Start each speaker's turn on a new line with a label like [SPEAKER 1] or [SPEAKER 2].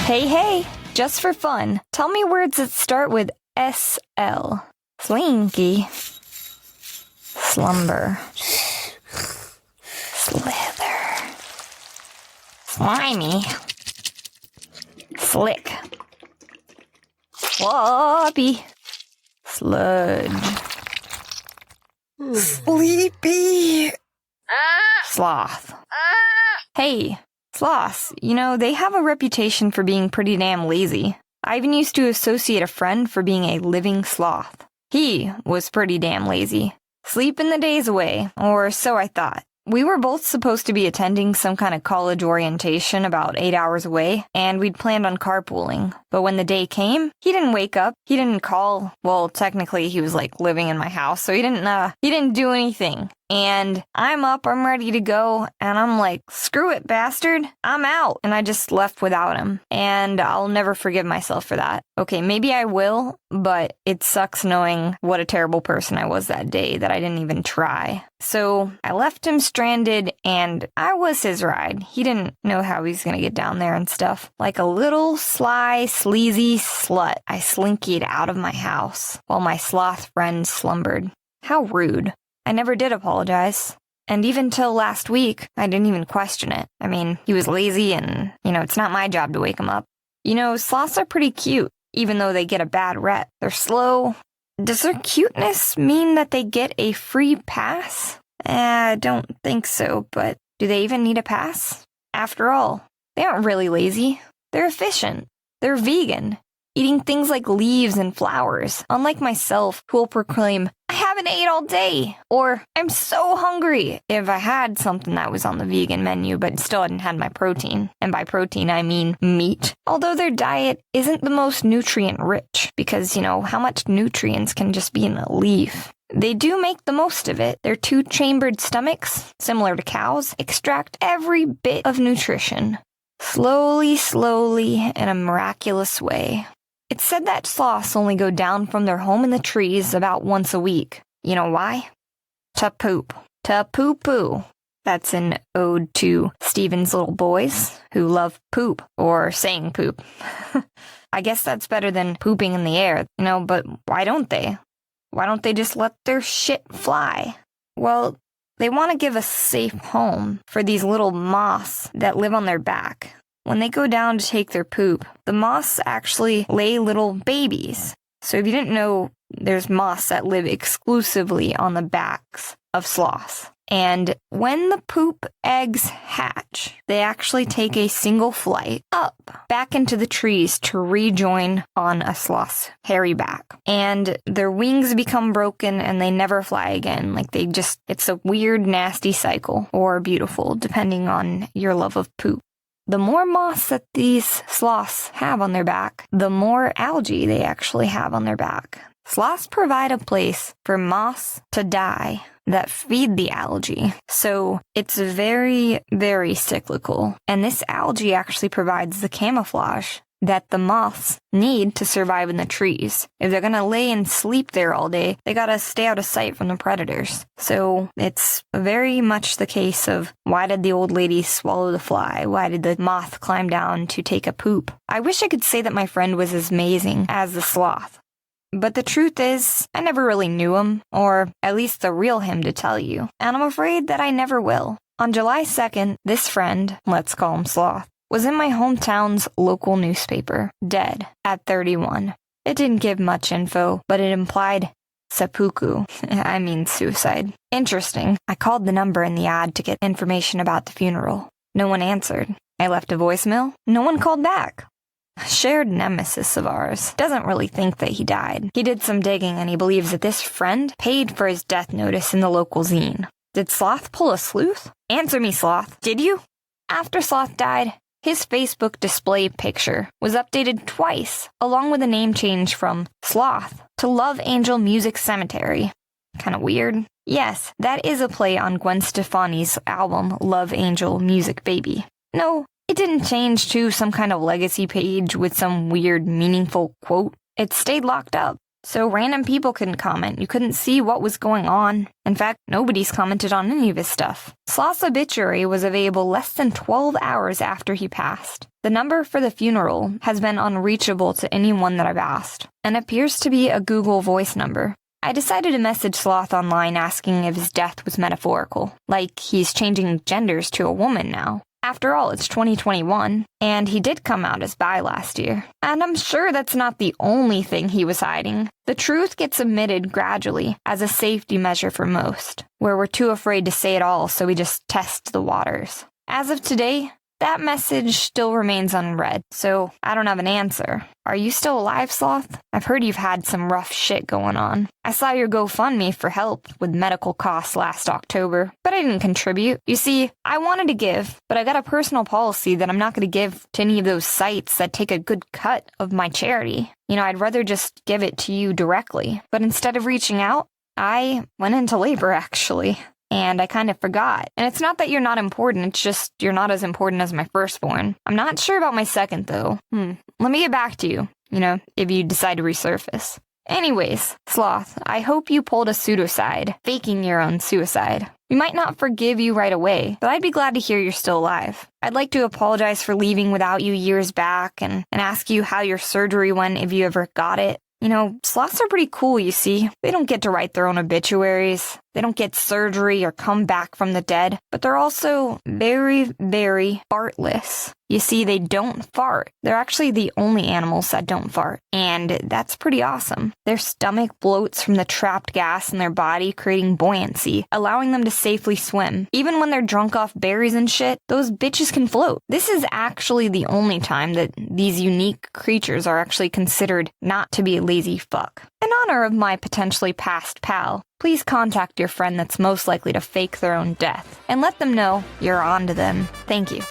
[SPEAKER 1] Hey, just for fun, tell me words that start with SL. Slinky. Slumber. Slither. Slimy. Slick. Sloppy. Sludge.
[SPEAKER 2] Sleepy.
[SPEAKER 1] Sloth. Hey, sloths, they have a reputation for being pretty damn lazy. I even used to associate a friend for being a living sloth. He was pretty damn lazy. Sleeping the days away, or so I thought. We were both supposed to be attending some kind of college orientation about 8 hours away, and we'd planned on carpooling. But when the day came, he didn't wake up, he didn't call. Well, technically he was living in my house, so he didn't do anything. And I'm up, I'm ready to go, and I'm like, screw it, bastard, I'm out. And I just left without him, and I'll never forgive myself for that. Okay, maybe I will, but it sucks knowing what a terrible person I was that day that I didn't even try. So I left him stranded, and I was his ride. He didn't know how he was gonna get down there and stuff. Like a little sly, sleazy slut, I slinkied out of my house while my sloth friend slumbered. How rude. I never did apologize. And even till last week, I didn't even question it. I mean, he was lazy and, it's not my job to wake him up. Sloths are pretty cute, even though they get a bad rep. They're slow. Does their cuteness mean that they get a free pass? I don't think so, but do they even need a pass? After all, they aren't really lazy. They're efficient. They're vegan, eating things like leaves and flowers, unlike myself, who will proclaim, I haven't ate all day, or I'm so hungry, if I had something that was on the vegan menu but still hadn't had my protein. And by protein, I mean meat. Although their diet isn't the most nutrient-rich, because, how much nutrients can just be in a leaf? They do make the most of it. Their two-chambered stomachs, similar to cows, extract every bit of nutrition. Slowly, in a miraculous way. It's said that sloths only go down from their home in the trees about once a week. You know why? To poop. To poo-poo. That's an ode to Stephen's little boys who love poop, or saying poop. I guess that's better than pooping in the air, but why don't they? Why don't they just let their shit fly? Well, they want to give a safe home for these little moths that live on their back. When they go down to take their poop, the moths actually lay little babies. So if you didn't know, there's moths that live exclusively on the backs of sloths. And when the poop eggs hatch, they actually take a single flight up back into the trees to rejoin on a sloth's hairy back. And their wings become broken and they never fly again. It's a weird, nasty cycle, or beautiful, depending on your love of poop. The more moss that these sloths have on their back, the more algae they actually have on their back. Sloths provide a place for moths to die that feed the algae. So it's very, very cyclical. And this algae actually provides the camouflage that the moths need to survive in the trees. If they're gonna lay and sleep there all day, they gotta stay out of sight from the predators. So it's very much the case of, why did the old lady swallow the fly? Why did the moth climb down to take a poop? I wish I could say that my friend was as amazing as the sloth. But the truth is, I never really knew him, or at least the real him to tell you. And I'm afraid that I never will. On July 2nd, this friend, let's call him Sloth, was in my hometown's local newspaper, dead at 31. It didn't give much info, but it implied seppuku. I mean suicide. Interesting. I called the number in the ad to get information about the funeral. No one answered. I left a voicemail. No one called back. A shared nemesis of ours doesn't really think that he died. He did some digging and he believes that this friend paid for his death notice in the local zine. Did Sloth pull a sleuth? Answer me, Sloth. Did you? After Sloth died, his Facebook display picture was updated twice, along with a name change from Sloth to Love Angel Music Cemetery. Kinda weird. Yes, that is a play on Gwen Stefani's album Love Angel Music Baby. No, it didn't change to some kind of legacy page with some weird, meaningful quote. It stayed locked up, so random people couldn't comment. You couldn't see what was going on. In fact, nobody's commented on any of his stuff. Sloth's obituary was available less than 12 hours after he passed. The number for the funeral has been unreachable to anyone that I've asked, and appears to be a Google Voice number. I decided to message Sloth online asking if his death was metaphorical, like he's changing genders to a woman now. After all, it's 2021, and he did come out as bi last year. And I'm sure that's not the only thing he was hiding. The truth gets admitted gradually as a safety measure for most, where we're too afraid to say it all, so we just test the waters. As of today, that message still remains unread, so I don't have an answer. Are you still alive, Sloth? I've heard you've had some rough shit going on. I saw your GoFundMe for help with medical costs last October, but I didn't contribute. You see, I wanted to give, but I got a personal policy that I'm not going to give to any of those sites that take a good cut of my charity. I'd rather just give it to you directly. But instead of reaching out, I went into labor, actually. And I kind of forgot. And it's not that you're not important, it's just you're not as important as my firstborn. I'm not sure about my second, though. Let me get back to you, if you decide to resurface. Anyways, Sloth, I hope you pulled a pseudocide, faking your own suicide. We might not forgive you right away, but I'd be glad to hear you're still alive. I'd like to apologize for leaving without you years back and ask you how your surgery went if you ever got it. Sloths are pretty cool, you see. They don't get to write their own obituaries. They don't get surgery or come back from the dead. But they're also very, very fartless. You see, they don't fart. They're actually the only animals that don't fart. And that's pretty awesome. Their stomach bloats from the trapped gas in their body, creating buoyancy, allowing them to safely swim. Even when they're drunk off berries and shit, those bitches can float. This is actually the only time that these unique creatures are actually considered not to be a lazy fuck. In honor of my potentially past pal, please contact your friend that's most likely to fake their own death and let them know you're on to them. Thank you.